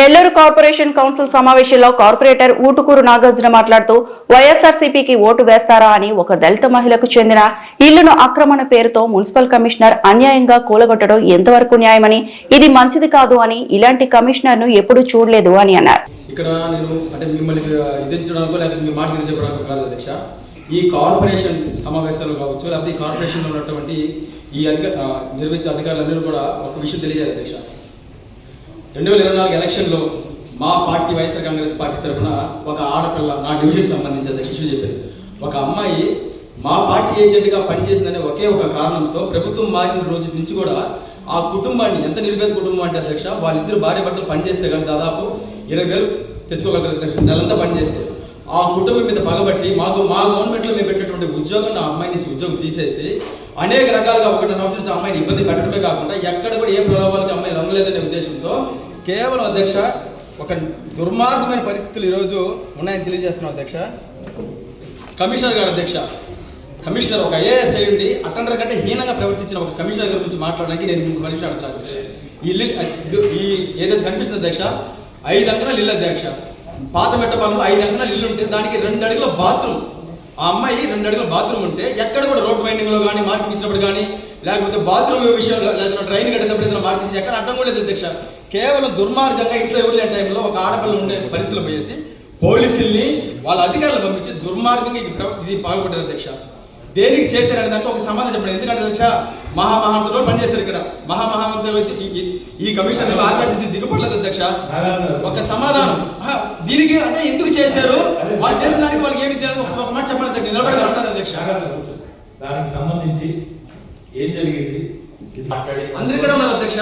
Nellore corporation council సమావేశంలో corporator Utukuru Nagarjuna మాట్లాడుతూ వైఎస్ఆర్సీపీకి ఓటు వేస్తారా అని ఒక దళిత మహిళకు చెందిన ఇల్లును ఆక్రమణ పేరుతో మున్సిపల్ కమిషనర్ అన్యాయంగా కూలగొట్టడం ఎంతవరకు న్యాయమని, ఇది మంచిది కాదు అని, ఇలాంటి కమిషనర్ ను ఎప్పుడూ చూడలేదు అని అన్నారు. ఇక్కడ నేను అంటే మిమ్మల్ని ఇదించడానికి లేకపోతే మీ మాట చెప్పడానికి కాదు అధ్యక్ష, ఈ కార్పొరేషన్ సమావేశాలు కావచ్చు లేకపోతే ఈ కార్పొరేషన్లో ఉన్నటువంటి ఈ నిర్వహించే అధికారులందరూ కూడా ఒక విషయం తెలియజేయాలి అధ్యక్ష. 2024 ఎలక్షన్లో మా పార్టీ వైఎస్ఆర్ కాంగ్రెస్ పార్టీ తరఫున ఒక ఆడపిల్ల నా డివిజన్కి సంబంధించి అధ్యక్ష చెప్పారు, ఒక అమ్మాయి మా పార్టీ ఏజెంట్గా పనిచేసిందనే ఒకే ఒక కారణంతో ప్రభుత్వం మారిన రోజు నుంచి కూడా ఆ కుటుంబాన్ని, ఎంత నిరుపేద కుటుంబం అంటే అధ్యక్ష, వాళ్ళిద్దరు భార్య భర్తలు పనిచేస్తే కానీ దాదాపు 20,000 తెచ్చుకోగలుగుతారు అధ్యక్ష, నెలంతా పనిచేస్తే. ఆ కుటుంబం మీద పగబట్టి మా గవర్నమెంట్లో మేము పెట్టినటువంటి ఉద్యోగం ఆ అమ్మాయి నుంచి ఉద్యోగం తీసేసి అనేక రకాలుగా 1.5 సంవత్సరం అమ్మాయిని ఇబ్బంది పెట్టడమే కాకుండా ఎక్కడ కూడా ఏ ప్రలోభాలకి అమ్మాయి లొంగలేదనే ఉద్దేశంతో కేవలం అధ్యక్ష ఒక దుర్మార్గమైన పరిస్థితులు ఈరోజు ఉన్నాయని తెలియజేస్తున్నాం అధ్యక్ష. కమిషనర్ గారు అధ్యక్ష, కమిషనర్ ఒక ఐఏఎస్ అయ్యండి అటెండర్ కంటే హీనంగా ప్రవర్తించిన ఒక కమిషనర్ గారి గురించి మాట్లాడడానికి నేను మీకు పరీక్ష అడుగుతున్నాను అధ్యక్ష. ఈ ఏదైతే కనిపిస్తుంది అధ్యక్ష, 5 అంకణాలు ఇల్లు అధ్యక్ష. పాత మెట్టపాలెంలో 5 అంకణాలు ఇల్లు ఉంటే దానికి 2 అడుగుల బాత్రూమ్, ఆ అమ్మాయి 2 అడుగుల బాత్రూమ్ ఉంటే ఎక్కడ కూడా రోడ్ వైండింగ్లో కానీ మార్కింగ్ ఇచ్చినప్పుడు కానీ లేకపోతే బాత్రూమ్ విషయంలో లేదా ట్రైన్ కట్టినప్పుడు ఏదైనా మార్కింగ్ ఎక్కడ అడ్డం కూడా లేదు అధ్యక్ష. కేవలం దుర్మార్గంగా ఇంట్లో ఎవరు లేని టైంలో ఒక ఆడపిల్ల ఉండే పరిస్థితులు పోయేసి పోలీసుల్ని వాళ్ళ అధికారులు పంపించి దుర్మార్గంగా ఇది పాల్గొంటారు అధ్యక్ష. దేనికి చేశారనే దానికి ఒక సమాధానం చెప్పండి. ఎందుకంటే అధ్యక్ష మహామహాంతులో పనిచేశారు ఇక్కడ, మహామహాంతులు ఈ కమిషన్ ఆకర్షించి దిగుపడలేదు అధ్యక్ష. ఒక సమాధానం దీనికి అంటే ఎందుకు చేశారు, వాళ్ళు చేసిన దానికి వాళ్ళకి ఏమి చేయాలి ఒక మాట చెప్పండి, నిలబడగా ఉంటారు అధ్యక్ష. దానికి సంబంధించి ఏం జరిగింది అందరు ఇక్కడ ఉన్నారు అధ్యక్ష,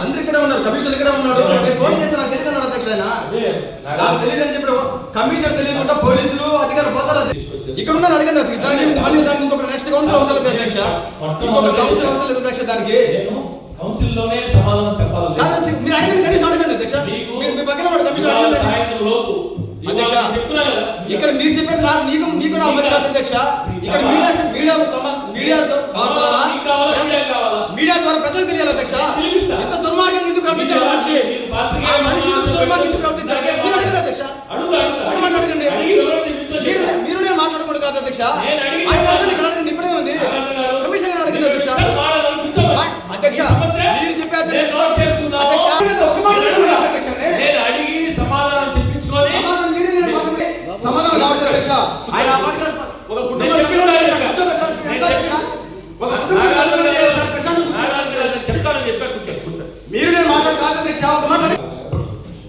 అందరు ఇక్కడ ఉన్నారు, కమిషనర్ ఇక్కడ ఉన్నాడు. నేను ఫోన్ చేస్తే నాకు తెలియదు అన్నాడు అధ్యక్ష. ఆయన నాకు తెలియదు అని చెప్పి కమిషనర్ తెలియకుండా పోలీసులు అధికారులు పోతారు ఇక్కడ ఉన్నారు. అడగండి దానికి ఇంకొక నెక్స్ట్ కౌన్సిల్ అవసరం లేదు అధ్యక్ష, ఇంకొక కౌన్సిల్ అవసరం లేదు అధ్యక్ష. దానికి కౌన్సిల్లోనే సమాధానం చెప్పాలి కాదు, మీరు అడగండి, కనీసం అడగండి అధ్యక్ష. మీరు మీ పక్కన వాడు కమిషనర్ అడగండి అధ్యక్ష. ఇక్కడ మీరు చెప్పేది మీకు నా అమ్మది కాదు అధ్యక్ష. ఇక్కడ మీడియా ద్వారా ప్రజలకు తెలియాలి అధ్యక్ష. ఇంత దుర్మార్గంగా ఎందుకు ప్రవర్తించాడు మనిషి, ఆ మనిషి దుర్మార్గం ఎందుకు ప్రవర్తించాడు మీరు అడగండి అధ్యక్ష. ఒక మాట అడగండి, మీరు నేను మాట్లాడకూడదు కాదు అధ్యక్ష. ఆయన అడగండి, ఇక్కడ అడగండి, ఇప్పుడే ఉంది కమిషనర్ అడగండి అధ్యక్ష. అధ్యక్ష మీరు చెప్పే అధ్యక్ష ఒక మాట అడిగి సమాధానం తెప్పించుకొని సమాధానం కావచ్చు అధ్యక్ష. ఆయన ఒక కుటుంబం చెప్తానని చెప్పా కూర్చో మీరు నేను మాట్లాడు కాదు అధ్యక్ష. ఒక మాట